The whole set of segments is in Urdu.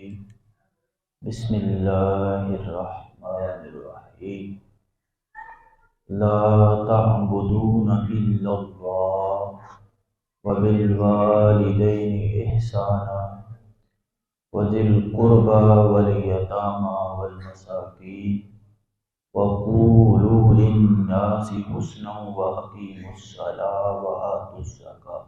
الرجیم بسم اللہ الرحمن الرحیم لا تعبدون الا اللہ وبالوالدین احسانا وذی القربى والیتامى والمساکین وقولوا للناس حسنا واقیموا الصلاة وآتوا الزکاة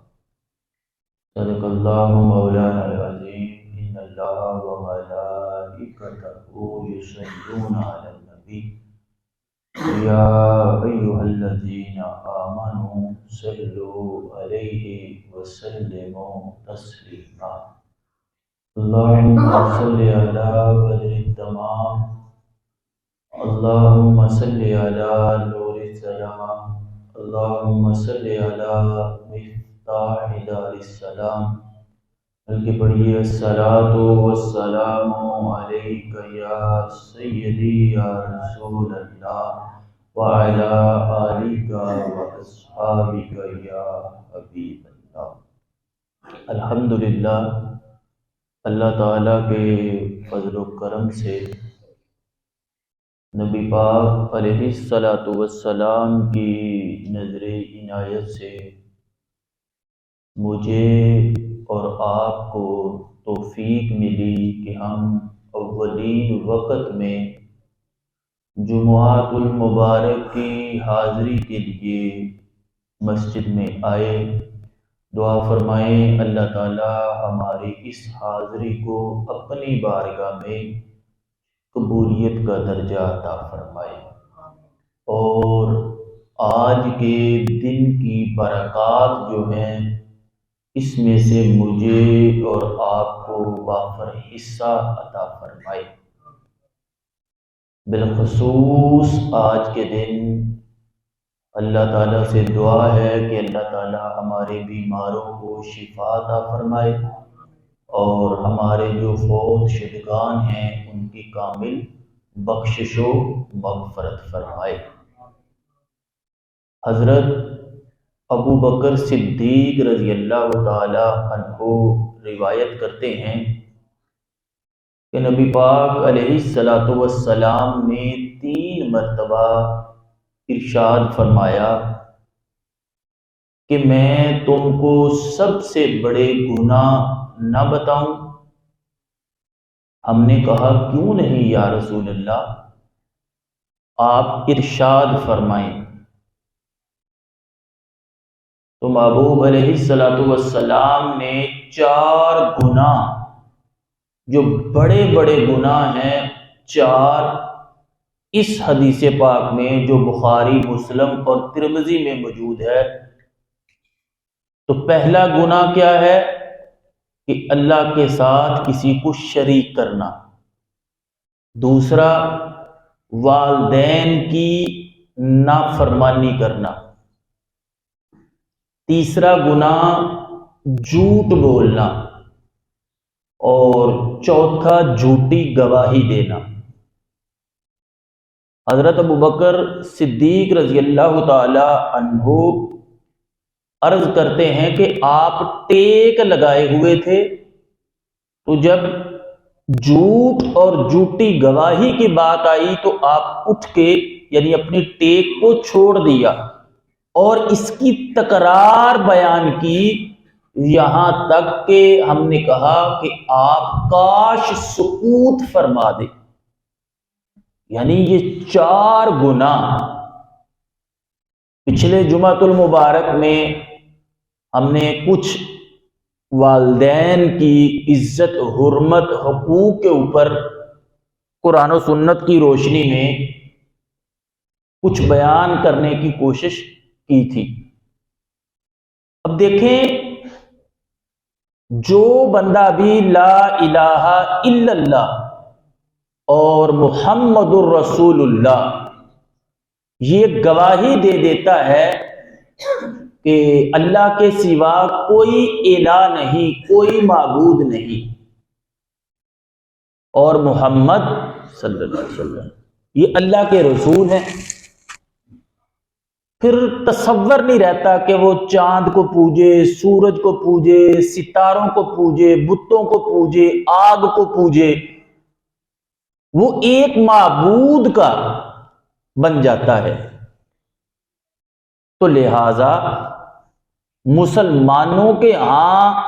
صدق اللہ مولانا العظیم ان اللہ وملائکتہ یصلون علی النبی یا ایھا الذین آمنوا صلوا علیہ وسلموا تسلیما اللہم صل علی بدر التمام اللہم صل علی نور الظلام اللہم صل علی دار السلام بلکہ پڑھیے الصلاۃ والسلام علیک یا سیدی یا رسول اللہ وعلی آلک واصحابک یا حبیب اللہ۔ الحمدللہ اللہ تعالیٰ کے فضل و کرم سے نبی پاک علیہ الصلاۃ والسلام کی نظر عنایت سے مجھے اور آپ کو توفیق ملی کہ ہم اولین وقت میں جمعۃ المبارک کی حاضری کے لیے مسجد میں آئے۔ دعا فرمائیں اللہ تعالی ہماری اس حاضری کو اپنی بارگاہ میں قبولیت کا درجہ عطا فرمائے، اور آج کے دن کی برکات جو ہیں اس میں سے مجھے اور آپ کو وافر حصہ عطا فرمائے۔ بالخصوص آج کے دن اللہ تعالیٰ سے دعا ہے کہ اللہ تعالیٰ ہمارے بیماروں کو شفا عطا فرمائے اور ہمارے جو فوت شدگان ہیں ان کی کامل بخشش و مغفرت فرمائے۔ حضرت ابو بکر صدیق رضی اللہ تعالی عنہ روایت کرتے ہیں کہ نبی پاک علیہ الصلاۃ والسلام نے 3 مرتبہ ارشاد فرمایا کہ میں تم کو سب سے بڑے گناہ نہ بتاؤں؟ ہم نے کہا کیوں نہیں یا رسول اللہ، آپ ارشاد فرمائیں۔ تو محبوب علیہ الصلاۃ والسلام نے 4 گناہ جو بڑے بڑے گناہ ہیں 4 اس حدیث پاک میں جو بخاری مسلم اور ترمذی میں موجود ہے۔ تو پہلا گناہ کیا ہے کہ اللہ کے ساتھ کسی کو شریک کرنا، دوسرا والدین کی نافرمانی کرنا، تیسرا گناہ جھوٹ بولنا، اور چوتھا جھوٹی گواہی دینا۔ حضرت ابوبکر صدیق رضی اللہ تعالی عنہ عرض کرتے ہیں کہ آپ ٹیک لگائے ہوئے تھے، تو جب جھوٹ اور جھوٹی گواہی کی بات آئی تو آپ اٹھ کے یعنی اپنی ٹیک کو چھوڑ دیا اور اس کی تکرار بیان کی، یہاں تک کہ ہم نے کہا کہ آپ کاش سکوت فرما دے۔ یعنی یہ 4 گناہ پچھلے جمعۃ المبارک میں ہم نے کچھ والدین کی عزت، حرمت، حقوق کے اوپر قرآن و سنت کی روشنی میں کچھ بیان کرنے کی کوشش کی تھی۔ اب دیکھیں، جو بندہ بھی لا الہ الا اللہ اور محمد الرسول اللہ یہ گواہی دے دیتا ہے کہ اللہ کے سوا کوئی الہ نہیں، کوئی معبود نہیں، اور محمد صلی اللہ علیہ وسلم یہ اللہ کے رسول ہیں، پھر تصور نہیں رہتا کہ وہ چاند کو پوجے، سورج کو پوجے، ستاروں کو پوجے، بتوں کو پوجے، آگ کو پوجے، وہ ایک معبود کا بن جاتا ہے۔ تو لہذا مسلمانوں کے ہاں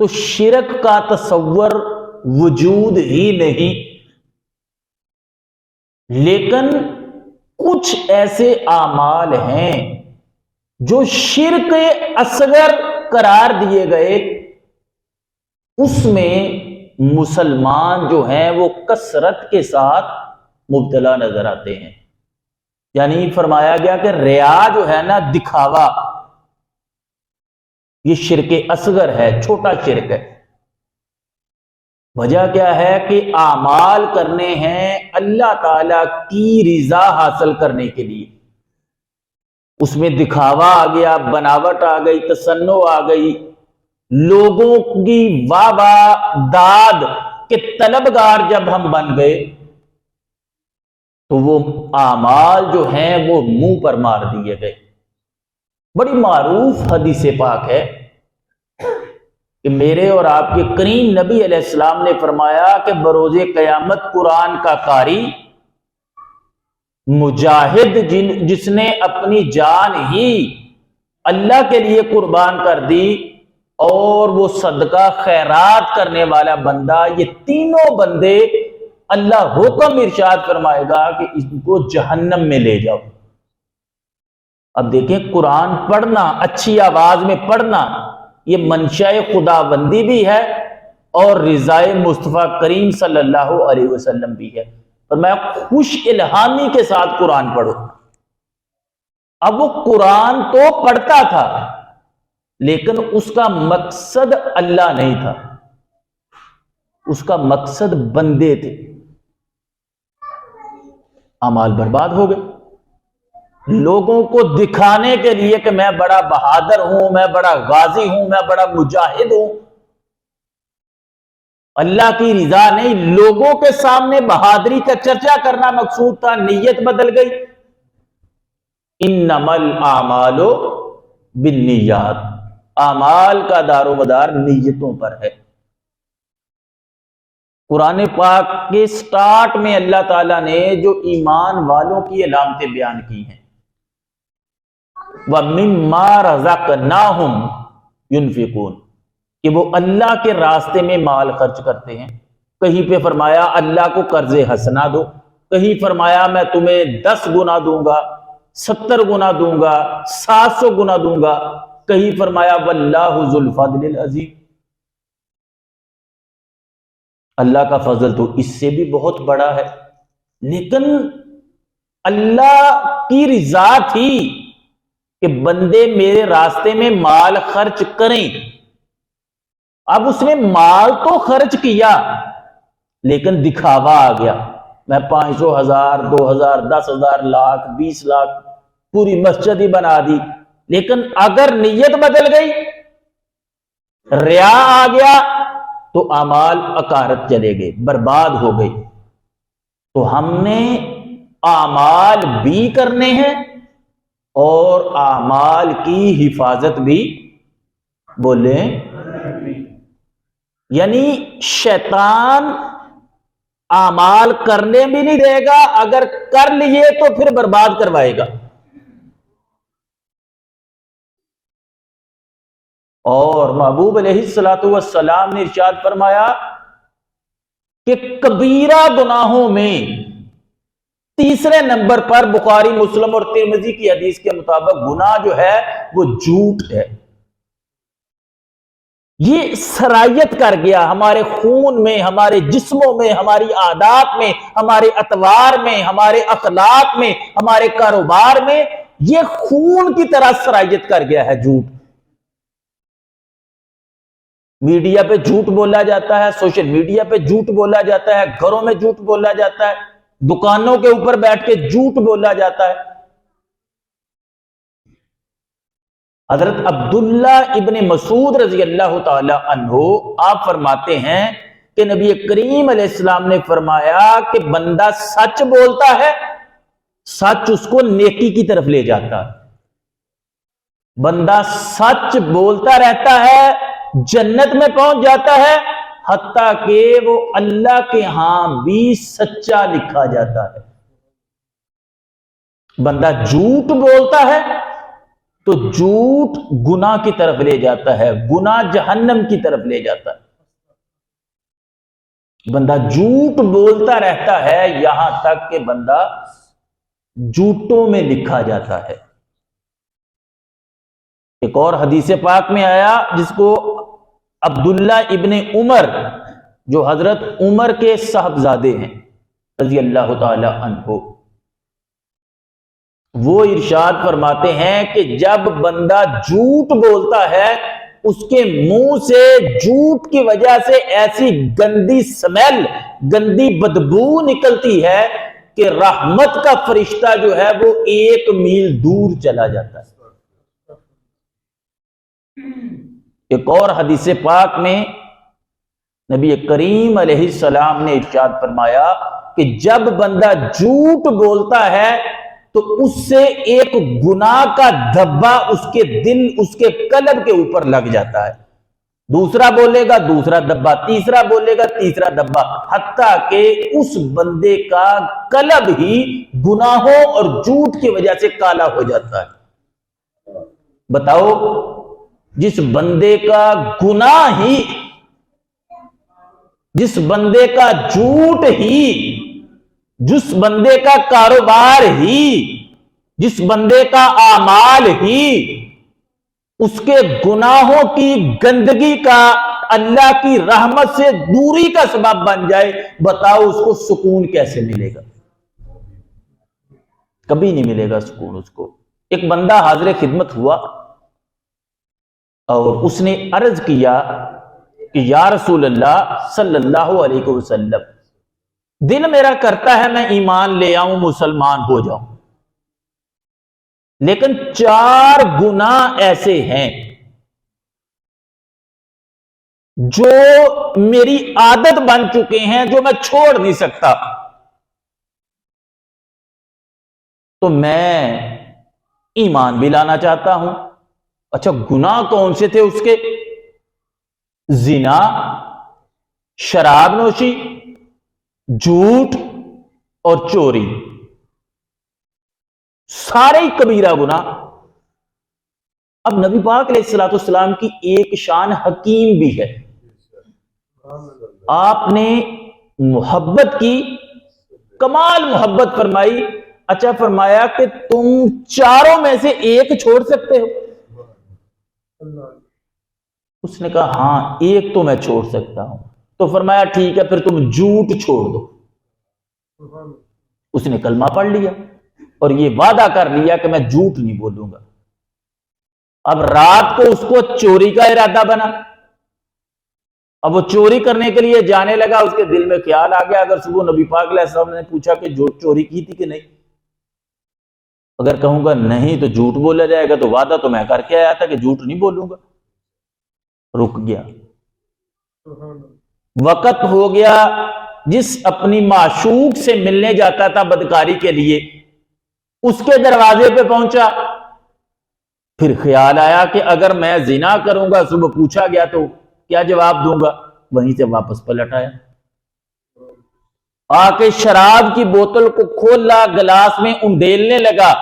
تو شرک کا تصور وجود ہی نہیں، لیکن کچھ ایسے اعمال ہیں جو شرک اصغر قرار دیے گئے، اس میں مسلمان جو ہیں وہ کثرت کے ساتھ مبتلا نظر آتے ہیں۔ یعنی فرمایا گیا کہ ریا جو ہے نا، دکھاوا، یہ شرک اصغر ہے، چھوٹا شرک ہے۔ وجہ کیا ہے کہ اعمال کرنے ہیں اللہ تعالی کی رضا حاصل کرنے کے لیے، اس میں دکھاوا آ گیا، بناوٹ آ گئی، تصنع آ گئی، لوگوں کی واہ واہ داد کے طلبگار جب ہم بن گئے تو وہ اعمال جو ہیں وہ منہ پر مار دیے گئے۔ بڑی معروف حدیث پاک ہے کہ میرے اور آپ کے کریم نبی علیہ السلام نے فرمایا کہ بروز قیامت قرآن کا قاری، مجاہد جس نے اپنی جان ہی اللہ کے لیے قربان کر دی، اور وہ صدقہ خیرات کرنے والا بندہ، یہ تینوں بندے اللہ حکم ارشاد فرمائے گا کہ اس کو جہنم میں لے جاؤ۔ اب دیکھیں، قرآن پڑھنا، اچھی آواز میں پڑھنا، یہ منشاء خداوندی بھی ہے اور رضائے مصطفیٰ کریم صلی اللہ علیہ وسلم بھی ہے۔ اور میں خوش الہامی کے ساتھ قرآن پڑھوں۔ اب وہ قرآن تو پڑھتا تھا، لیکن اس کا مقصد اللہ نہیں تھا، اس کا مقصد بندے تھے۔ اعمال برباد ہو گئے، لوگوں کو دکھانے کے لیے کہ میں بڑا بہادر ہوں، میں بڑا غازی ہوں، میں بڑا مجاہد ہوں۔ اللہ کی رضا نہیں، لوگوں کے سامنے بہادری کا چرچا کرنا مقصود تھا، نیت بدل گئی۔ انما الاعمال بالنیات، اعمال کا دار و مدار نیتوں پر ہے۔ قرآن پاک کے سٹارٹ میں اللہ تعالیٰ نے جو ایمان والوں کی علامتیں بیان کی ہیں، وَمِمَّا رَزَقْنَاهُمْ يُنْفِقُونَ، کہ وہ اللہ کے راستے میں مال خرچ کرتے ہیں۔ کہیں پہ فرمایا اللہ کو قرض حسنہ دو، کہیں فرمایا میں تمہیں 10 گنا دوں گا، 70 گنا دوں گا، 700 گنا دوں گا، کہیں فرمایا وَاللَّهُ ذُو الْفَضْلِ الْعَظِيمِ، اللہ کا فضل تو اس سے بھی بہت بڑا ہے۔ لیکن اللہ کی رضا تھی کہ بندے میرے راستے میں مال خرچ کریں۔ اب اس نے مال تو خرچ کیا، لیکن دکھاوا آ گیا، میں 500 ہزار، 2000، 10,000، لاکھ، 20 لاکھ، پوری مسجد ہی بنا دی۔ لیکن اگر نیت بدل گئی، ریا آ گیا، تو اعمال اکارت چلے گئے، برباد ہو گئے۔ تو ہم نے اعمال بھی کرنے ہیں اور اعمال کی حفاظت بھی، بولیں، یعنی شیطان اعمال کرنے بھی نہیں دے گا، اگر کر لیے تو پھر برباد کروائے گا۔ اور محبوب علیہ الصلوۃ والسلام نے ارشاد فرمایا کہ کبیرہ گناہوں میں تیسرے نمبر پر، بخاری، مسلم اور ترمذی کی حدیث کے مطابق، گناہ جو ہے وہ جھوٹ ہے۔ یہ سرایت کر گیا ہمارے خون میں، ہمارے جسموں میں، ہماری عادات میں، ہمارے اطوار میں، ہمارے اخلاق میں، ہمارے کاروبار میں، یہ خون کی طرح سرایت کر گیا ہے جھوٹ۔ میڈیا پہ جھوٹ بولا جاتا ہے، سوشل میڈیا پہ جھوٹ بولا جاتا ہے، گھروں میں جھوٹ بولا جاتا ہے، دکانوں کے اوپر بیٹھ کے جھوٹ بولا جاتا ہے۔ حضرت عبداللہ ابن مسعود رضی اللہ تعالی عنہ آپ فرماتے ہیں کہ نبی کریم علیہ السلام نے فرمایا کہ بندہ سچ بولتا ہے، سچ اس کو نیکی کی طرف لے جاتا ہے. بندہ سچ بولتا رہتا ہے جنت میں پہنچ جاتا ہے، حتیٰ کہ وہ اللہ کے ہاں بھی سچا لکھا جاتا ہے. بندہ جھوٹ بولتا ہے تو جھوٹ گناہ کی طرف لے جاتا ہے، گناہ جہنم کی طرف لے جاتا ہے. بندہ جھوٹ بولتا رہتا ہے یہاں تک کہ بندہ جھوٹوں میں لکھا جاتا ہے. ایک اور حدیث پاک میں آیا جس کو عبداللہ ابن عمر، جو حضرت عمر کے صاحبزادے ہیں رضی اللہ تعالی عنہ، وہ ارشاد فرماتے ہیں کہ جب بندہ جھوٹ بولتا ہے اس کے منہ سے جھوٹ کی وجہ سے ایسی گندی سمیل، گندی بدبو نکلتی ہے کہ رحمت کا فرشتہ جو ہے وہ 1 میل دور چلا جاتا ہے. ایک اور حدیث پاک میں نبی کریم علیہ السلام نے ارشاد فرمایا کہ جب بندہ جھوٹ بولتا ہے تو اس سے ایک گناہ کا دھبا اس کے دل، اس کے قلب کے اوپر لگ جاتا ہے. دوسرا بولے گا دوسرا دھبا، تیسرا بولے گا تیسرا دھبا، حتیٰ کہ اس بندے کا قلب ہی گناہوں اور جھوٹ کی وجہ سے کالا ہو جاتا ہے. بتاؤ، جس بندے کا گناہ ہی، جس بندے کا جھوٹ ہی، جس بندے کا کاروبار ہی، جس بندے کا اعمال ہی اس کے گناہوں کی گندگی کا اللہ کی رحمت سے دوری کا سبب بن جائے، بتاؤ اس کو سکون کیسے ملے گا؟ کبھی نہیں ملے گا سکون اس کو. ایک بندہ حاضر خدمت ہوا اور اس نے عرض کیا کہ یا رسول اللہ صلی اللہ علیہ وسلم، دل میرا کرتا ہے میں ایمان لے آؤں، مسلمان ہو جاؤں، لیکن 4 گناہ ایسے ہیں جو میری عادت بن چکے ہیں، جو میں چھوڑ نہیں سکتا. تو میں ایمان بھی لانا چاہتا ہوں. اچھا، گناہ کون سے تھے اس کے؟ زنا، شراب نوشی، جھوٹ اور چوری، سارے کبیرہ گناہ. اب نبی پاک علیہ الصلوۃ والسلام کی ایک شان حکیم بھی ہے. آپ نے محبت کی، کمال محبت فرمائی. اچھا فرمایا کہ تم 4 میں سے ایک چھوڑ سکتے ہو؟ اس نے کہا ہاں، ایک تو میں چھوڑ سکتا ہوں. تو فرمایا ٹھیک ہے، پھر تم جھوٹ چھوڑ دو. اس نے کلمہ پڑھ لیا اور یہ وعدہ کر لیا کہ میں جھوٹ نہیں بولوں گا. اب رات کو اس کو چوری کا ارادہ بنا. اب وہ چوری کرنے کے لیے جانے لگا. اس کے دل میں خیال آ گیا اگر صبح نبی پاک علیہ السلام نے پوچھا کہ جو چوری کی تھی کہ نہیں، اگر کہوں گا نہیں تو جھوٹ بولا جائے گا، تو وعدہ تو میں کر کے آیا تھا کہ جھوٹ نہیں بولوں گا. رک گیا. وقت ہو گیا جس اپنی معشوق سے ملنے جاتا تھا بدکاری کے لیے، اس کے دروازے پہ پہنچا. پھر خیال آیا کہ اگر میں زنا کروں گا، صبح پوچھا گیا تو کیا جواب دوں گا؟ وہیں سے واپس پلٹ آیا. آ کے شراب کی بوتل کو کھولا، گلاس میں انڈیلنے لگا.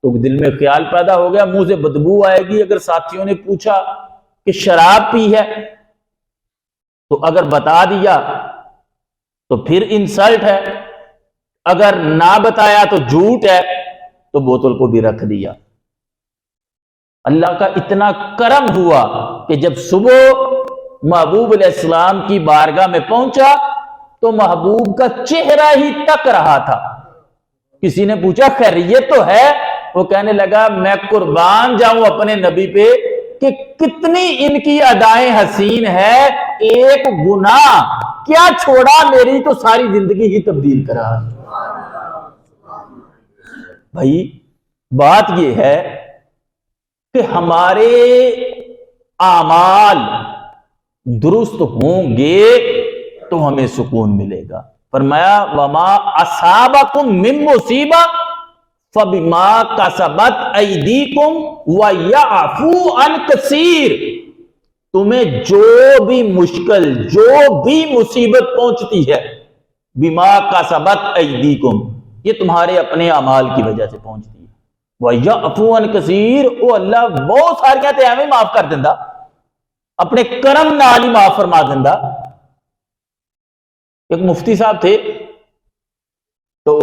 تو دل میں خیال پیدا ہو گیا منہ سے بدبو آئے گی. اگر ساتھیوں نے پوچھا کہ شراب پی ہے تو اگر بتا دیا تو پھر انسلٹ ہے، اگر نہ بتایا تو جھوٹ ہے. تو بوتل کو بھی رکھ دیا. اللہ کا اتنا کرم ہوا کہ جب صبح محبوب علیہ السلام کی بارگاہ میں پہنچا تو محبوب کا چہرہ ہی تک رہا تھا. کسی نے پوچھا خیریت تو ہے؟ وہ کہنے لگا میں قربان جاؤں اپنے نبی پہ کہ کتنی ان کی ادائیں حسین ہے، ایک گناہ کیا چھوڑا، میری تو ساری زندگی ہی تبدیل کرا. بھائی بات یہ ہے کہ ہمارے اعمال درست ہوں گے تو ہمیں سکون ملے گا. فرمایا وما اصابکم من مصیبہ فَبِمَا كَسَبَتْ أَيْدِيكُمْ وَيَعْفُو عَنْ كَثِيرٍ، تمہیں جو بھی مشکل، جو بھی مصیبت پہنچتی ہے، بِمَا كَسَبَتْ أَيْدِيكُمْ، یہ تمہارے اپنے اعمال کی وجہ سے پہنچتی ہے، وَيَعْفُو عَنْ كَثِيرٍ، او اللہ بہت ساریاں تے ایویں معاف کر دیندا، اپنے کرم نال ہی معاف فرما دیندا۔ ایک مفتی صاحب تھے تو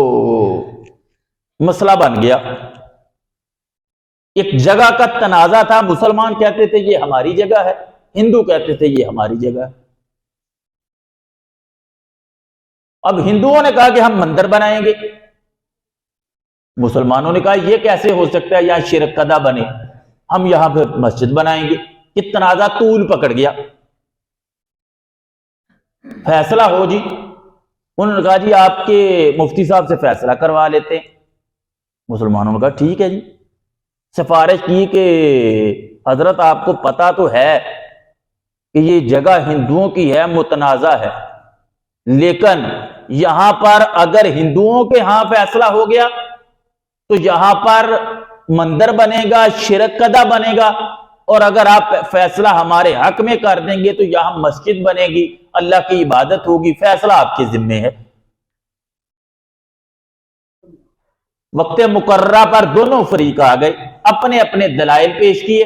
مسئلہ بن گیا، ایک جگہ کا تنازع تھا، مسلمان کہتے تھے یہ ہماری جگہ ہے، ہندو کہتے تھے یہ ہماری جگہ ہے۔ اب ہندوؤں نے کہا کہ ہم مندر بنائیں گے، مسلمانوں نے کہا یہ کیسے ہو سکتا ہے، یہاں شرک کدہ بنے، ہم یہاں پہ مسجد بنائیں گے۔ یہ تنازع طول پکڑ گیا، فیصلہ ہو جی، انہوں نے کہا جی آپ کے مفتی صاحب سے فیصلہ کروا لیتے ہیں۔ مسلمانوں نے کہا ٹھیک ہے جی، سفارش کی کہ حضرت آپ کو پتا تو ہے کہ یہ جگہ ہندوؤں کی ہے، متنازع ہے، لیکن یہاں پر اگر ہندوؤں کے ہاں فیصلہ ہو گیا تو یہاں پر مندر بنے گا، شرک کدہ بنے گا، اور اگر آپ فیصلہ ہمارے حق میں کر دیں گے تو یہاں مسجد بنے گی، اللہ کی عبادت ہوگی، فیصلہ آپ کے ذمے ہے۔ وقت مقررہ پر دونوں فریق آ گئے، اپنے اپنے دلائل پیش کیے،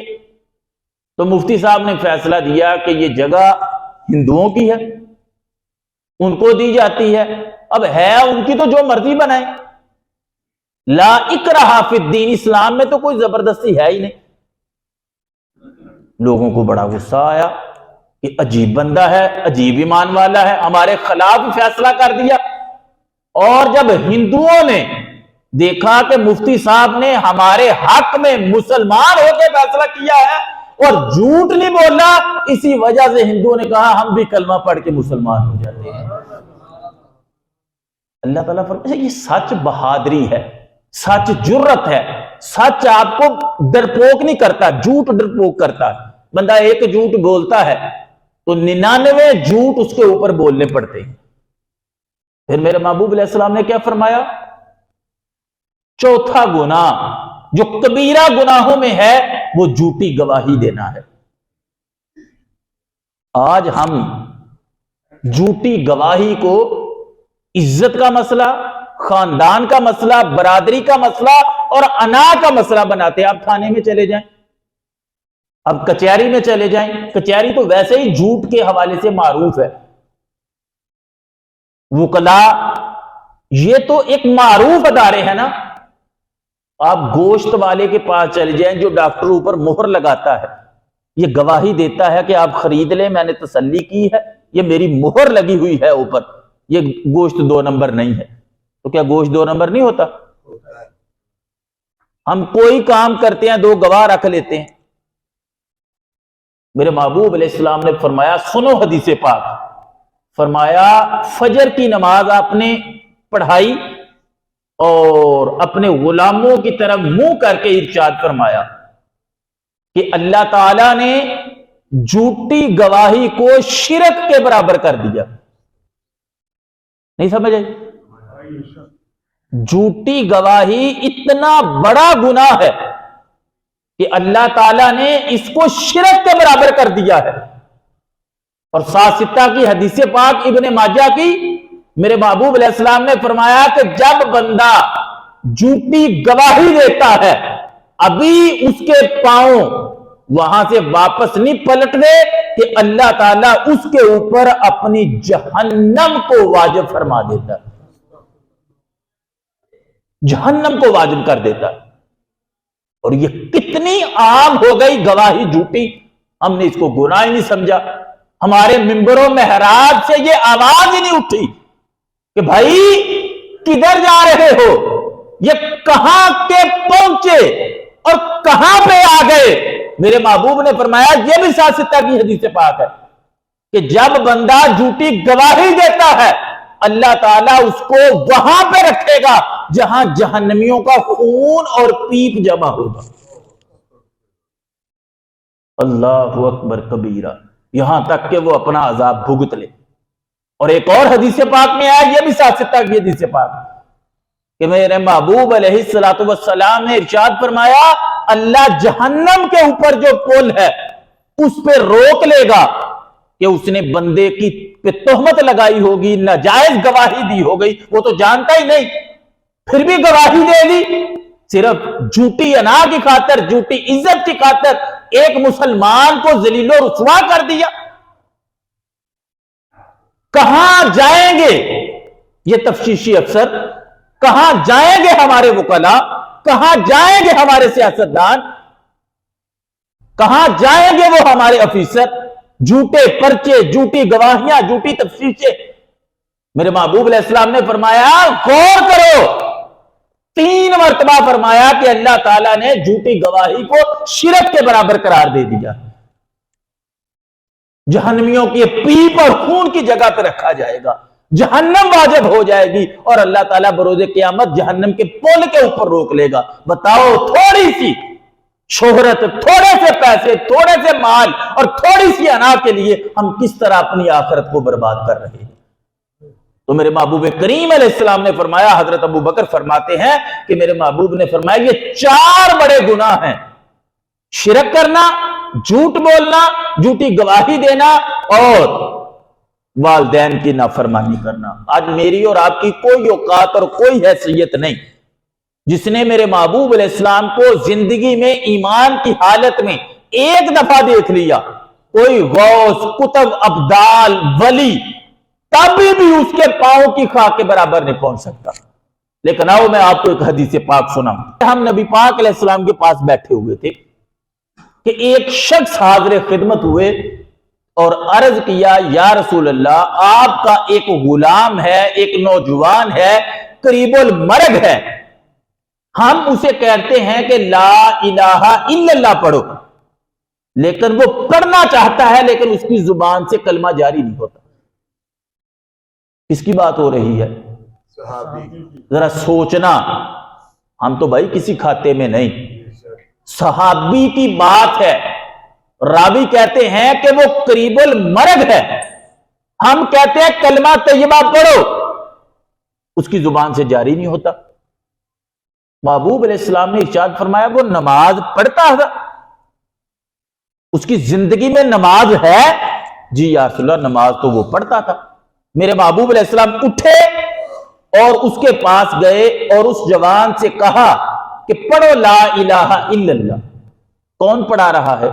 تو مفتی صاحب نے فیصلہ دیا کہ یہ جگہ ہندوؤں کی ہے، ان کو دی جاتی ہے، اب ہے ان کی تو جو مرضی بنائے، لا اکراہ فی الدین، اسلام میں تو کوئی زبردستی ہے ہی نہیں۔ لوگوں کو بڑا غصہ آیا کہ عجیب بندہ ہے، عجیب ایمان والا ہے، ہمارے خلاف فیصلہ کر دیا۔ اور جب ہندوؤں نے دیکھا کہ مفتی صاحب نے ہمارے حق میں مسلمان ہو کے فیصلہ کیا ہے اور جھوٹ نہیں بولا، اسی وجہ سے ہندوؤں نے کہا ہم بھی کلمہ پڑھ کے مسلمان ہو جاتے ہیں۔ اللہ تعالیٰ فرماتا ہے یہ سچ بہادری ہے، سچ جرت ہے، سچ آپ کو ڈرپوک نہیں کرتا، جھوٹ ڈرپوک کرتا ہے۔ بندہ ایک جھوٹ بولتا ہے تو 99 جھوٹ اس کے اوپر بولنے پڑتے ہیں۔ پھر میرے محبوب علیہ السلام نے کیا فرمایا؟ چوتھا گناہ جو کبیرہ گناہوں میں ہے وہ جھوٹی گواہی دینا ہے۔ آج ہم جھوٹی گواہی کو عزت کا مسئلہ، خاندان کا مسئلہ، برادری کا مسئلہ اور انا کا مسئلہ بناتے ہیں۔ آپ تھانے میں چلے جائیں، اب کچہری میں چلے جائیں، کچہری تو ویسے ہی جھوٹ کے حوالے سے معروف ہے۔ وکلا یہ تو ایک معروف ادارے ہیں نا۔ آپ گوشت والے کے پاس چلے جائیں جو ڈاکٹر اوپر مہر لگاتا ہے، یہ گواہی دیتا ہے کہ آپ خرید لیں، میں نے تسلی کی ہے، یہ میری مہر لگی ہوئی ہے اوپر، یہ گوشت 2 نمبر نہیں ہے۔ تو کیا گوشت 2 نمبر نہیں ہوتا؟ ہم کوئی کام کرتے ہیں 2 گواہ رکھ لیتے ہیں۔ میرے محبوب علیہ السلام نے فرمایا، سنو حدیث پاک، فرمایا فجر کی نماز آپ نے پڑھائی اور اپنے غلاموں کی طرف منہ کر کے ارشاد فرمایا کہ اللہ تعالی نے جھوٹی گواہی کو شرک کے برابر کر دیا۔ نہیں سمجھے؟ جھوٹی گواہی اتنا بڑا گناہ ہے کہ اللہ تعالیٰ نے اس کو شرک کے برابر کر دیا ہے۔ اور ساتھ کی حدیث پاک ابن ماجہ کی، میرے محبوب علیہ السلام نے فرمایا کہ جب بندہ جھوٹی گواہی دیتا ہے ابھی اس کے پاؤں وہاں سے واپس نہیں پلٹنے کہ اللہ تعالیٰ اس کے اوپر اپنی جہنم کو واجب فرما دیتا ہے، جہنم کو واجب کر دیتا ہے۔ اور یہ کتنی عام ہو گئی گواہی جھوٹی، ہم نے اس کو گناہ ہی نہیں سمجھا۔ ہمارے ممبروں محراب سے یہ آواز ہی نہیں اٹھی کہ بھائی کدھر جا رہے ہو، یہ کہاں کے پہنچے اور کہاں پہ آ گئے۔ میرے محبوب نے فرمایا، یہ بھی ساتھ کی حدیث پاک ہے کہ جب بندہ جھوٹی گواہی دیتا ہے اللہ تعالیٰ اس کو وہاں پہ رکھے گا جہاں جہنمیوں کا خون اور پیپ جمع ہوگا۔ اللہ اکبر کبیرہ، یہاں تک کہ وہ اپنا عذاب بھگت لے۔ اور ایک اور حدیث پاک میں آیا، یہ بھی ساتھ کی حدیث پاک، کہ میرے محبوب علیہ الصلوۃ والسلام نے ارشاد فرمایا اللہ جہنم کے اوپر جو پل ہے اس پہ روک لے گا کہ اس نے بندے کی پہ تہمت لگائی ہوگی، ناجائز گواہی دی ہو گئی، وہ تو جانتا ہی نہیں، پھر بھی گواہی دے دی صرف جھوٹی انا کی خاطر، جھوٹی عزت کی خاطر ایک مسلمان کو ذلیل و رسوا کر دیا۔ کہاں جائیں گے یہ تفتیشی افسر، کہاں جائیں گے ہمارے وکلاء، کہاں جائیں گے ہمارے سیاستدان، کہاں جائیں گے وہ ہمارے افیسر؟ جھوٹے پرچے، جھوٹی گواہیاں، جھوٹی تفتیشیں۔ میرے محبوب علیہ السلام نے فرمایا غور کرو، 3 مرتبہ فرمایا کہ اللہ تعالیٰ نے جھوٹی گواہی کو شرک کے برابر قرار دے دیا، جہنمیوں کی پیپ اور خون کی جگہ پہ رکھا جائے گا، جہنم واجب ہو جائے گی، اور اللہ تعالیٰ بروز قیامت جہنم کے پل کے اوپر روک لے گا۔ بتاؤ تھوڑی سی شہرت، تھوڑے سے پیسے، تھوڑے سے مال اور تھوڑی سی انا کے لیے ہم کس طرح اپنی آخرت کو برباد کر رہے ہیں۔ تو میرے محبوب کریم علیہ السلام نے فرمایا، حضرت ابو بکر فرماتے ہیں کہ میرے محبوب نے فرمایا یہ 4 بڑے گناہ ہیں، شرک کرنا، جھوٹ بولنا، جھوٹی گواہی دینا اور والدین کی نافرمانی کرنا۔ آج میری اور آپ کی کوئی اوقات اور کوئی حیثیت نہیں، جس نے میرے محبوب علیہ السلام کو زندگی میں ایمان کی حالت میں ایک دفعہ دیکھ لیا، کوئی غوث، قطب، ابدال، ولی تبھی بھی اس کے پاؤں کی خاک کے برابر نہیں پہنچ سکتا۔ لیکن آؤ میں آپ کو ایک حدیث پاک سناؤں۔ ہم نبی پاک علیہ السلام کے پاس بیٹھے ہوئے تھے کہ ایک شخص حاضر خدمت ہوئے اور عرض کیا یا رسول اللہ، آپ کا ایک غلام ہے، ایک نوجوان ہے، قریب المرگ ہے، ہم اسے کہتے ہیں کہ لا الہ الا اللہ پڑھو، لیکن وہ پڑھنا چاہتا ہے لیکن اس کی زبان سے کلمہ جاری نہیں ہوتا۔ کس کی بات ہو رہی ہے؟ ذرا سوچنا، ہم تو بھائی کسی کھاتے میں نہیں، صحابی کی بات ہے، راوی کہتے ہیں کہ وہ قریب المرگ ہے، ہم کہتے ہیں کلمہ طیبہ پڑھو، اس کی زبان سے جاری نہیں ہوتا۔ محبوب علیہ السلام نے ارشاد فرمایا وہ نماز پڑھتا تھا، اس کی زندگی میں نماز ہے؟ جی یا رسول اللہ نماز تو وہ پڑھتا تھا۔ میرے محبوب علیہ السلام اٹھے اور اس کے پاس گئے اور اس جوان سے کہا کہ پڑھو لا الہ الا اللہ۔ کون پڑھا رہا ہے؟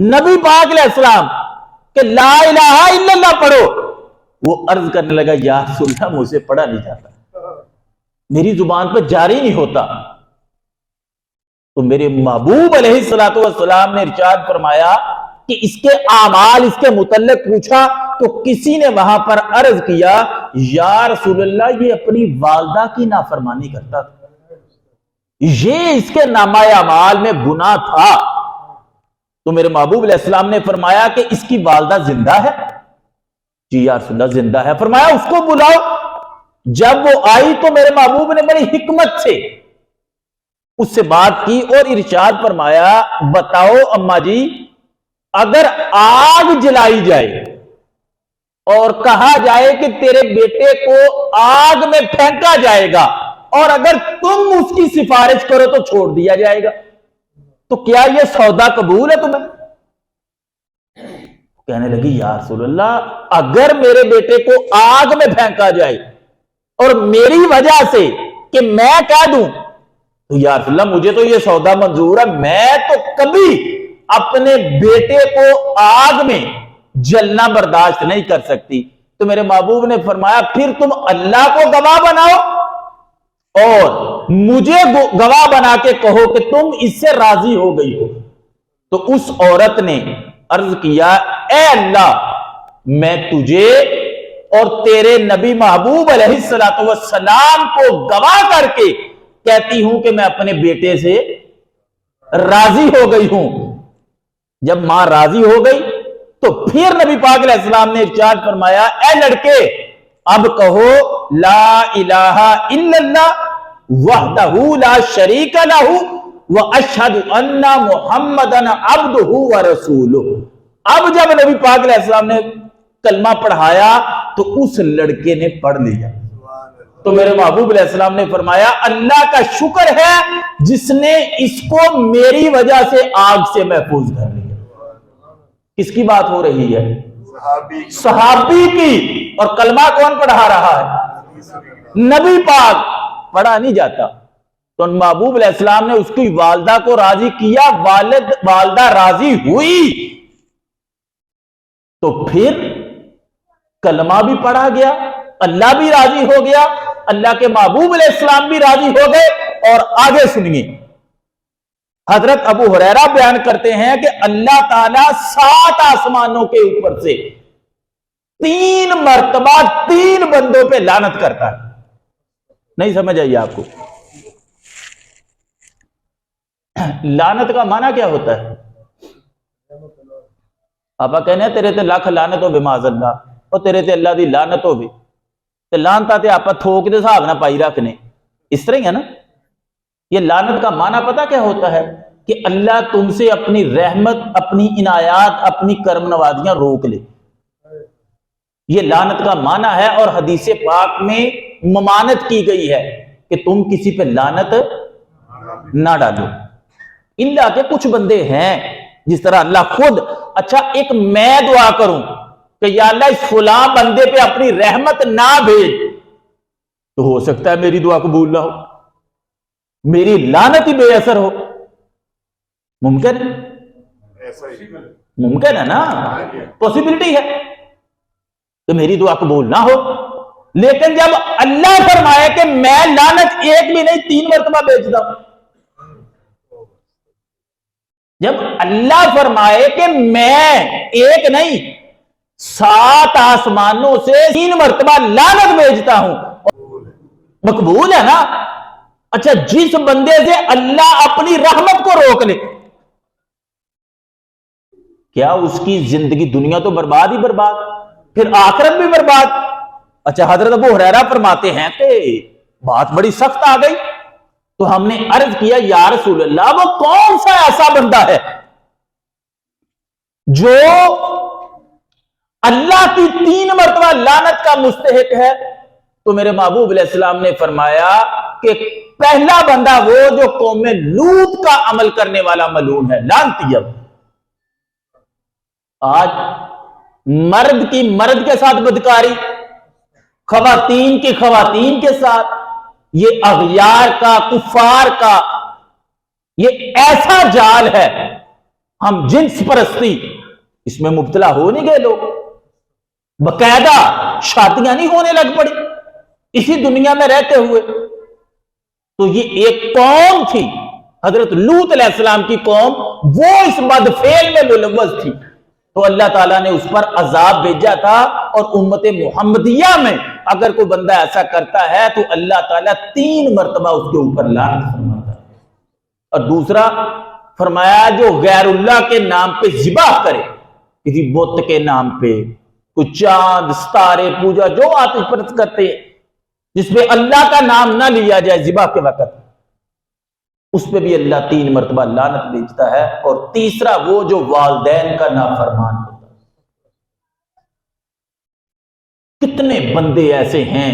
نبی پاک علیہ السلام، کہ لا الہ الا اللہ پڑھو۔ وہ عرض کرنے لگا یا رسول اللہ مجھ سے پڑھا نہیں جاتا، میری زبان پہ جاری نہیں ہوتا۔ تو میرے محبوب علیہ الصلوۃ والسلام نے ارشاد فرمایا کہ اس کے اعمال، اس کے متعلق پوچھا تو کسی نے وہاں پر عرض کیا یا رسول اللہ یہ اپنی والدہ کی نافرمانی کرتا تھا، یہ اس کے نامہ اعمال میں گناہ تھا۔ تو میرے محبوب علیہ السلام نے فرمایا کہ اس کی والدہ زندہ ہے؟ جی یا رسول اللہ زندہ ہے۔ فرمایا اس کو بلاؤ۔ جب وہ آئی تو میرے محبوب نے بڑی حکمت سے اس سے بات کی اور ارشاد فرمایا بتاؤ اماں جی، اگر آگ جلائی جائے اور کہا جائے کہ تیرے بیٹے کو آگ میں پھینکا جائے گا اور اگر تم اس کی سفارش کرو تو چھوڑ دیا جائے گا، تو کیا یہ سودا قبول ہے تمہیں؟ کہنے لگی یا رسول اللہ اگر میرے بیٹے کو آگ میں پھینکا جائے اور میری وجہ سے کہ میں کہہ دوں تو یا رسول اللہ مجھے تو یہ سودا منظور ہے، میں تو کبھی اپنے بیٹے کو آگ میں جلنا برداشت نہیں کر سکتی۔ تو میرے محبوب نے فرمایا پھر تم اللہ کو گواہ بناؤ اور مجھے گواہ بنا کے کہو کہ تم اس سے راضی ہو گئی ہو۔ تو اس عورت نے عرض کیا اے اللہ میں تجھے اور تیرے نبی محبوب علیہ الصلوۃ والسلام کو گواہ کر کے کہتی ہوں کہ میں اپنے بیٹے سے راضی ہو گئی ہوں۔ جب ماں راضی ہو گئی تو پھر نبی پاک علیہ السلام نے ارشاد فرمایا اے لڑکے اب کہو لا الہ الا اللہ وحدہ لا شریک لہ واشہد ان محمدا عبدہ ورسولہ۔ اب جب نبی پاک علیہ السلام نے کلمہ پڑھایا تو اس لڑکے نے پڑھ لیا۔ تو میرے محبوب علیہ السلام نے فرمایا اللہ کا شکر ہے جس نے اس کو میری وجہ سے آگ سے محفوظ کر لیا۔ کس کی بات ہو رہی ہے؟ صحابی کی۔ اور کلمہ کون پڑھا رہا ہے؟ نبی پاک۔ پڑھا نہیں جاتا تو محبوب علیہ السلام نے اس کی والدہ کو راضی کیا، والدہ راضی ہوئی تو پھر کلمہ بھی پڑھا گیا، اللہ بھی راضی ہو گیا، اللہ کے محبوب علیہ السلام بھی راضی ہو گئے۔ اور آگے سنیے، حضرت ابو ہریرہ بیان کرتے ہیں کہ اللہ تعالیٰ 7 آسمانوں کے اوپر سے 3 مرتبہ 3 بندوں پہ لعنت کرتا ہے۔ نہیں سمجھ آئی آپ کو؟ لعنت کا معنی کیا ہوتا ہے؟ آپ کہنے ہیں تیرے تے لاکھ لعنت ہو بے معاذ اللہ، اور تیرے تے اللہ دی لعنت ہو بھی تے لعنتا تے آپ تھوک دے صاحب نہ پائی رکھنے، اس طرح ہی ہے نا۔ یہ لعنت کا معنی پتہ کیا ہوتا ہے؟ کہ اللہ تم سے اپنی رحمت، اپنی عنایات، اپنی کرم نوازیاں روک لے، یہ لعنت کا معنی ہے۔ اور حدیث پاک میں ممانت کی گئی ہے کہ تم کسی پہ لعنت نہ ڈالو، اللہ کے کچھ بندے ہیں جس طرح اللہ خود، اچھا ایک میں دعا کروں کہ یا اللہ اس فلاں بندے پہ اپنی رحمت نہ بھیج، تو ہو سکتا ہے میری دعا قبول نہ ہو، میری لعنت ہی بے اثر ہو۔ ممکن ہے؟ ممکن ہے نا، پوسیبلٹی ہے کہ میری دعا قبول نہ ہو۔ لیکن جب اللہ فرمائے کہ میں لعنت ایک بھی نہیں 3 مرتبہ بھیجتا ہوں، جب اللہ فرمائے کہ میں ایک نہیں 7 آسمانوں سے 3 مرتبہ لعنت بھیجتا ہوں، مقبول ہے نا۔ اچھا جس بندے سے اللہ اپنی رحمت کو روک لے، کیا اس کی زندگی دنیا تو برباد ہی برباد، پھر آخرت بھی برباد۔ اچھا حضرت ابو ہریرہ فرماتے ہیں کہ بات بڑی سخت آ گئی تو ہم نے عرض کیا یا رسول اللہ وہ کون سا ایسا بندہ ہے جو اللہ کی 3 مرتبہ لعنت کا مستحق ہے؟ تو میرے محبوب علیہ السلام نے فرمایا کہ پہلا بندہ وہ جو قوم لوط کا عمل کرنے والا ملعون ہے، لعنتی۔ آج مرد کی مرد کے ساتھ بدکاری، خواتین کی خواتین کے ساتھ، یہ اغیار کا، کفار کا یہ ایسا جال ہے، ہم جنس پرستی اس میں مبتلا ہو نہیں گئے لوگ، باقاعدہ شادیاں نہیں ہونے لگ پڑی اسی دنیا میں رہتے ہوئے۔ تو یہ ایک قوم تھی حضرت لوط علیہ السلام کی قوم، وہ اس بدفعل میں ملوث تھی، تو اللہ تعالیٰ نے اس پر عذاب بھیجا تھا۔ اور امت محمدیہ میں اگر کوئی بندہ ایسا کرتا ہے تو اللہ تعالیٰ 3 مرتبہ اس کے اوپر لعنت فرماتا ہے۔ اور دوسرا فرمایا جو غیر اللہ کے نام پہ ذبح کرے، کسی بت کے نام پہ، کوئی چاند ستارے پوجا جو آتش پرست کرتے ہیں جس پہ اللہ کا نام نہ لیا جائے ذبح کے وقت، اس پہ بھی اللہ 3 مرتبہ لعنت بھیجتا ہے۔ اور تیسرا وہ جو والدین کا نافرمان ہوتا ہے۔ کتنے بندے ایسے ہیں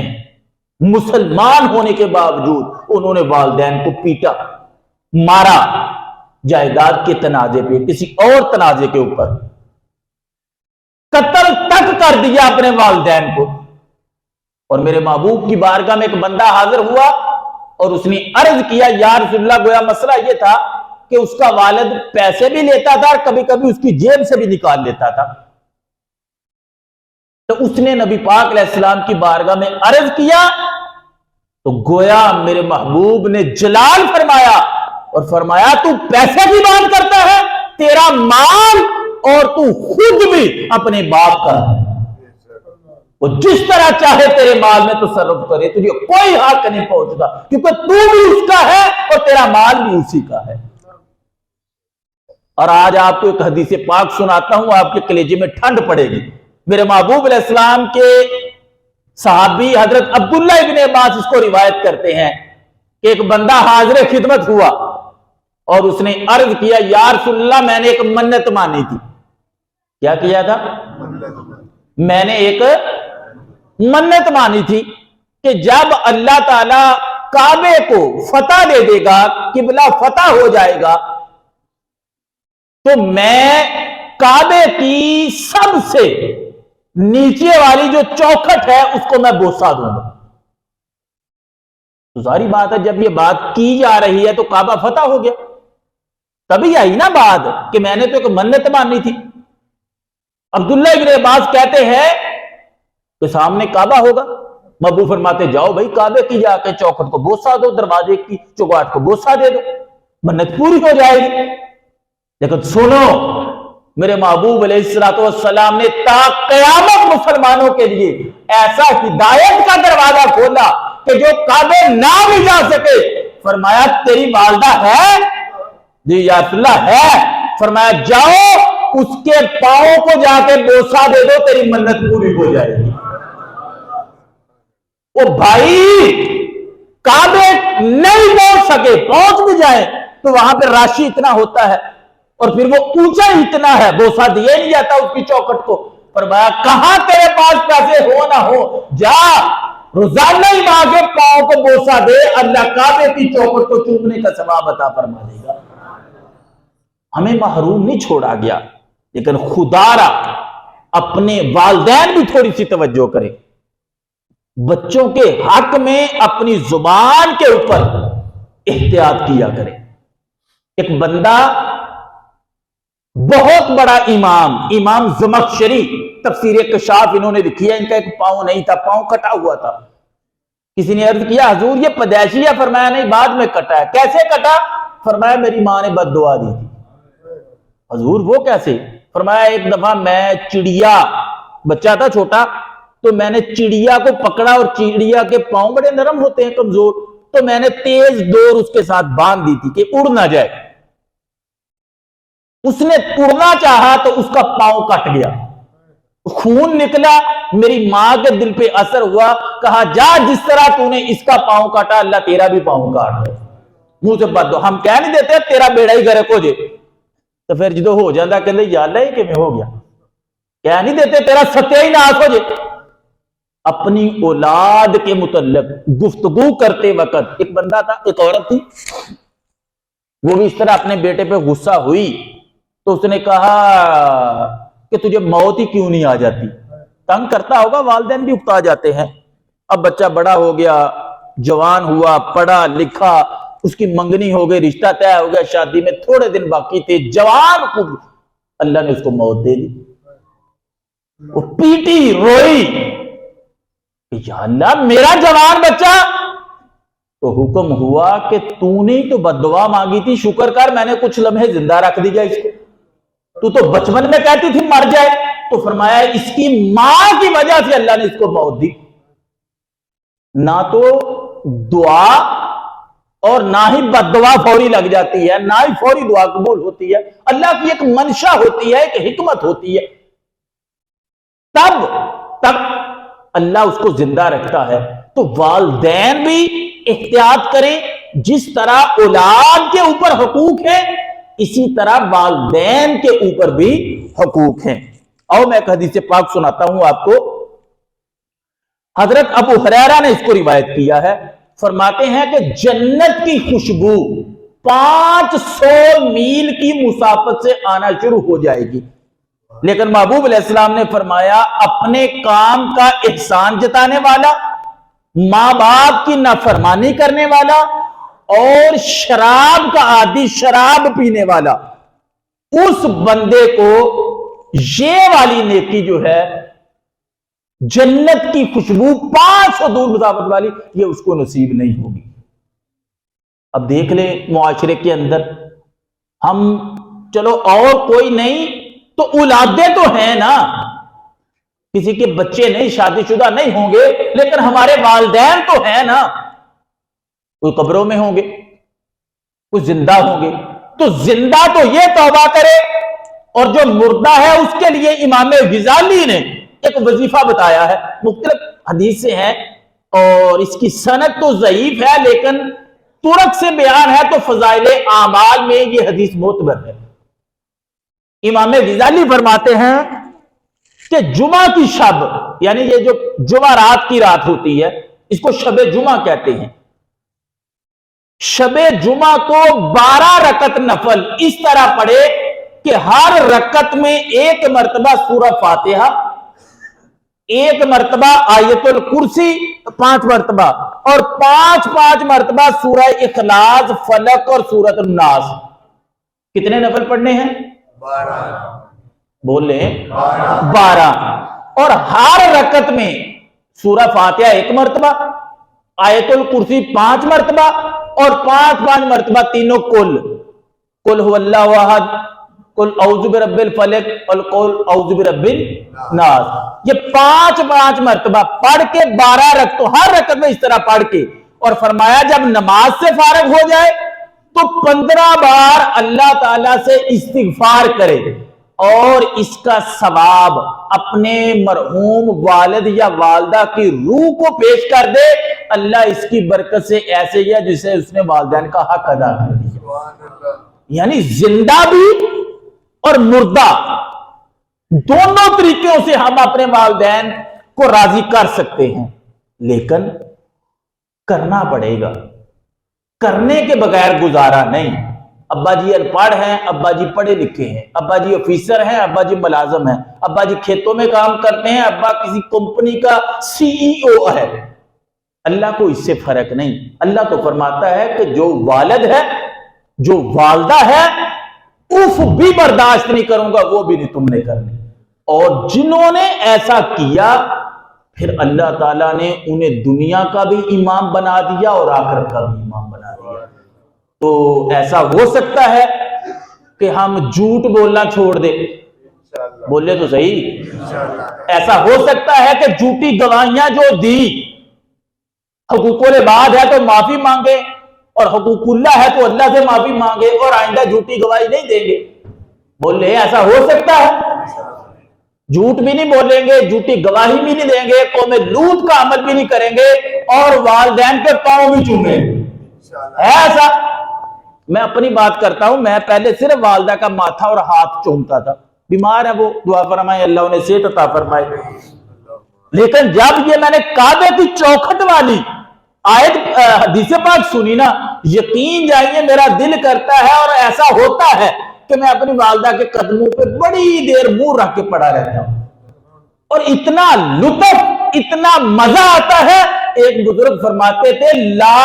مسلمان ہونے کے باوجود انہوں نے والدین کو پیٹا، مارا، جائیداد کے تنازع پہ، کسی اور تنازع کے اوپر قتل تک کر دیا اپنے والدین کو۔ اور میرے محبوب کی بارگاہ میں ایک بندہ حاضر ہوا اور اس نے عرض کیا یا رسول اللہ، گویا مسئلہ یہ تھا کہ اس کا والد پیسے بھی لیتا تھا اور کبھی کبھی اس کی جیب سے بھی نکال لیتا تھا۔ تو اس نے نبی پاک علیہ السلام کی بارگاہ میں عرض کیا تو گویا میرے محبوب نے جلال فرمایا اور فرمایا تو پیسے کی بات کرتا ہے، تیرا مال اور تو خود بھی اپنے باپ کا ہے، وہ جس طرح چاہے تیرے مال میں تصرف کرے، تجھے کوئی حق نہیں پہنچتا کیونکہ تو بھی اس کا ہے اور تیرا مال بھی اسی کا ہے۔ اور آج آپ کو ایک حدیث پاک سناتا ہوں، آپ کے کلیجے میں ٹھنڈ پڑے گی۔ میرے محبوب علیہ السلام کے صحابی حضرت عبداللہ ابن عباس اس کو روایت کرتے ہیں کہ ایک بندہ حاضر خدمت ہوا اور اس نے عرض کیا یا رسول اللہ میں نے ایک منت مانی تھی۔ کیا کیا تھا؟ میں نے ایک منت مانی تھی کہ جب اللہ تعالی کعبے کو فتح دے دے گا، قبلہ فتح ہو جائے گا، تو میں کعبے کی سب سے نیچے والی جو چوکھٹ ہے اس کو میں بوسہ دوں گا۔ تو ظاہری بات ہے جب یہ بات کی جا رہی ہے تو کعبہ فتح ہو گیا، تبھی آئی نا بات کہ میں نے تو ایک منت ماننی تھی۔ عبداللہ ابن عباس کہتے ہیں کہ سامنے کعبہ ہوگا، محبوب فرماتے جاؤ بھائی کعبے کی جا کے چوکھٹ کو بوسہ دو، دروازے کی چوگاٹ کو بوسہ دے دو، منت پوری ہو جائے گی۔ لیکن سنو، میرے محبوب علیہ الصلوۃ والسلام نے تا قیامت مسلمانوں کے لیے ایسا ہدایت کا دروازہ کھولا کہ جو کعبے نہ بھی جا سکے، فرمایا تیری والدہ ہے؟ جی یا رسول اللہ ہے۔ فرمایا جاؤ اس کے پاؤں کو جا کے بوسہ دے دو، تیری منت پوری ہو جائے گی۔ وہ بھائی کعبے نہیں پہنچ سکے، پہنچ بھی جائیں تو وہاں پہ راشی اتنا ہوتا ہے اور پھر وہ اونچا اتنا ہے، بوسہ دیا نہیں جاتا اس کی چوکھٹ کو۔ فرمایا کہاں تیرے پاس پیسے ہو نہ ہو، جا روزانہ ہی ماں کے پاؤں کو بوسہ دے، اللہ کعبے کی چوکھٹ کو چومنے کا ثواب عطا فرما دے گا۔ ہمیں محروم نہیں چھوڑا گیا، لیکن خدا را اپنے والدین بھی تھوڑی سی توجہ کریں، بچوں کے حق میں اپنی زبان کے اوپر احتیاط کیا کریں۔ ایک بندہ بہت بڑا امام زمخشری تفسیر کشاف انہوں نے لکھی ہے، ان کا ایک پاؤں نہیں تھا، پاؤں کٹا ہوا تھا۔ کسی نے عرض کیا حضور یہ پیدائشی ہے؟ فرمایا نہیں، بعد میں کٹا ہے۔ کیسے کٹا؟ فرمایا میری ماں نے بد دعا دی تھی۔ حضور وہ کیسے؟ فرمایا ایک دفعہ میں چڑیا، بچہ تھا چھوٹا، تو میں نے چڑیا کو پکڑا اور چڑیا کے پاؤں بڑے نرم ہوتے ہیں، کمزور، تو میں نے تیز ڈور اس کے ساتھ باندھ دی تھی کہ اڑ نہ جائے۔ اس نے اڑنا چاہا تو اس کا پاؤں کٹ گیا، خون نکلا، میری ماں کے دل پہ اثر ہوا، کہا جا جس طرح تو نے اس کا پاؤں کاٹا اللہ تیرا بھی پاؤں کاٹ دے۔ منہ سے بات دو، ہم کہہ نہیں دیتے تیرا بیڑا ہی گرک ہو جائے، تو پھر جدو ہو جاتا کہ یا اللہ ہی کہ میں ہو گیا، کہہ نہیں دیتے تیرا ستیہ ہی ناس ہو جائے۔ اپنی اولاد کے متعلق گفتگو کرتے وقت ایک بندہ تھا، ایک عورت تھی، وہ بھی اس طرح اپنے بیٹے پہ غصہ ہوئی تو اس نے کہا کہ تجھے موت ہی کیوں نہیں آ جاتی؟ تنگ کرتا ہوگا، والدین بھی اکتا جاتے ہیں۔ اب بچہ بڑا ہو گیا، جوان ہوا، پڑھا لکھا، اس کی منگنی ہو گئی، رشتہ طے ہو گیا، شادی میں تھوڑے دن باقی تھے، جوان کو اللہ نے اس کو موت دے دی۔ وہ پیٹی روئی، یا اللہ میرا جوان بچہ، تو حکم ہوا کہ تو نے تو بد دعا مانگی تھی، شکر کر میں نے کچھ لمحے زندہ رکھ دیا اس کو، تو بچپن میں کہتی تھی مر جائے۔ تو فرمایا اس کی ماں کی وجہ سے اللہ نے اس کو موت دی۔ نہ تو دعا اور نہ ہی بد دعا فوری لگ جاتی ہے، نہ ہی فوری دعا قبول ہوتی ہے، اللہ کی ایک منشا ہوتی ہے، ایک حکمت ہوتی ہے، تب تک اللہ اس کو زندہ رکھتا ہے۔ تو والدین بھی احتیاط کریں، جس طرح اولاد کے اوپر حقوق ہیں اسی طرح والدین کے اوپر بھی حقوق ہیں۔ اور میں ایک حدیث پاک سناتا ہوں آپ کو، حضرت ابو ہریرہ نے اس کو روایت کیا ہے، فرماتے ہیں کہ جنت کی خوشبو 500 میل کی مسافت سے آنا شروع ہو جائے گی، لیکن محبوب علیہ السلام نے فرمایا اپنے کام کا احسان جتانے والا، ماں باپ کی نافرمانی کرنے والا اور شراب کا عادی، شراب پینے والا، اس بندے کو یہ والی نیکی جو ہے جنت کی خوشبو 500 دور مسافت والی، یہ اس کو نصیب نہیں ہوگی۔ اب دیکھ لیں معاشرے کے اندر ہم، چلو اور کوئی نہیں تو اولادیں تو ہیں نا، کسی کے بچے نہیں، شادی شدہ نہیں ہوں گے، لیکن ہمارے والدین تو ہیں نا، کوئی قبروں میں ہوں گے، کوئی زندہ ہوں گے، تو زندہ تو یہ توبہ کرے، اور جو مردہ ہے اس کے لیے امام غزالی نے ایک وظیفہ بتایا ہے، مختلف حدیث سے ہیں اور اس کی سند تو ضعیف ہے لیکن ترک سے بیان ہے، تو فضائل اعمال میں یہ حدیث معتبر ہے۔ امام غزالی فرماتے ہیں کہ جمعہ کی شب، یعنی یہ جو جمعہ رات کی رات ہوتی ہے، اس کو شب جمعہ کہتے ہیں. شب جمعہ کو 12 رکعت نفل اس طرح پڑھے کہ ہر رکعت میں ایک مرتبہ سورہ فاتحہ، ایک مرتبہ آیت الکرسی 5 مرتبہ، اور 5 مرتبہ سورہ اخلاص، فلق اور سورۃ الناس. کتنے نفل پڑھنے ہیں؟ 12. بولے 12. اور ہر رکعت میں سورہ فاتحہ 1 مرتبہ، آیت الکرسی 5 مرتبہ، اور 5 مرتبہ تینوں قل هو اللہ احد، قل اعوذ برب الفلق، اور قل اعوذ برب الناس. یہ 5 مرتبہ پڑھ کے 12 رکعتوں، ہر رکعت میں اس طرح پڑھ کے، اور فرمایا جب نماز سے فارغ ہو جائے تو 15 بار اللہ تعالیٰ سے استغفار کرے، اور اس کا ثواب اپنے مرحوم والد یا والدہ کی روح کو پیش کر دے. اللہ اس کی برکت سے ایسے گیا جسے اس نے والدین کا حق ادا کر دیا. یعنی زندہ بھی اور مردہ دونوں طریقوں سے ہم اپنے والدین کو راضی کر سکتے ہیں، لیکن کرنا پڑے گا. کرنے کے بغیر گزارا نہیں. ابا جی ان پڑھ ہیں، ابا جی پڑھے لکھے ہیں، ابا جی آفیسر ہیں، ابا جی ملازم ہیں، ابا جی کھیتوں میں کام کرتے ہیں، ابا کسی کمپنی کا CEO ہے. اللہ کو اس سے فرق نہیں. اللہ تو فرماتا ہے کہ جو والد ہے، جو والدہ ہے، اف بھی برداشت نہیں کروں گا، وہ بھی نہیں تم نے کرنی. اور جنہوں نے ایسا کیا پھر اللہ تعالیٰ نے انہیں دنیا کا بھی امام بنا دیا اور آخرت کا بھی امام بنا دیا. تو ایسا ہو سکتا ہے کہ ہم جھوٹ بولنا چھوڑ دیں. بولے تو صحیح. ایسا ہو سکتا ہے کہ جھوٹی گواہیاں جو دی، حقوق العباد ہے تو معافی مانگے، اور حقوق اللہ ہے تو اللہ سے معافی مانگے، اور آئندہ جھوٹی گواہی نہیں دیں گے. بولے ایسا ہو سکتا ہے. جھوٹ بھی نہیں بولیں گے، جھوٹی گواہی بھی نہیں دیں گے، قوم لوط کا عمل بھی نہیں کریں گے، اور والدین کے پاؤں بھی چومیں گے. ہے ایسا؟ میں اپنی بات کرتا ہوں. میں پہلے صرف والدہ کا ماتھا اور ہاتھ چومتا تھا. بیمار ہے وہ، دعا فرمائے اللہ انہیں صحت عطا فرمائے. لیکن جب یہ میں نے کعبے کی چوکھٹ والی آیت حدیث پاک سنی نا، یقین جائیے میرا دل کرتا ہے اور ایسا ہوتا ہے کہ میں اپنی والدہ کے قدموں پہ بڑی دیر منہ رکھ کے پڑا رہتا ہوں، اور اتنا لطف، اتنا مزہ آتا ہے. ایک بزرگ فرماتے تھے لا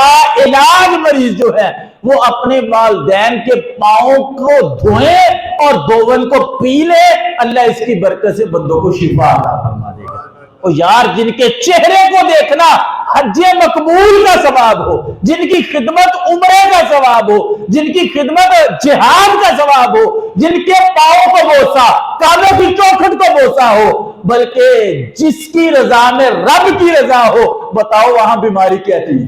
علاج مریض جو ہے وہ اپنے والدین کے پاؤں کو دھوئیں اور دھوون کو پی لے، اللہ اس کی برکت سے بندوں کو شفا عطا فرما دے گا. اور یار جن کے چہرے کو دیکھنا حج مقبول کا ثواب ہو، جن کی خدمت عمرے کا ثواب ہو، جن کی خدمت جہاد کا ثواب ہو، جن کے پاؤں کو بوسا، کعبے کی چوکھٹ کو بوسا ہو، بلکہ جس کی رضا میں رب کی رضا ہو، بتاؤ وہاں بیماری کیا چیز؟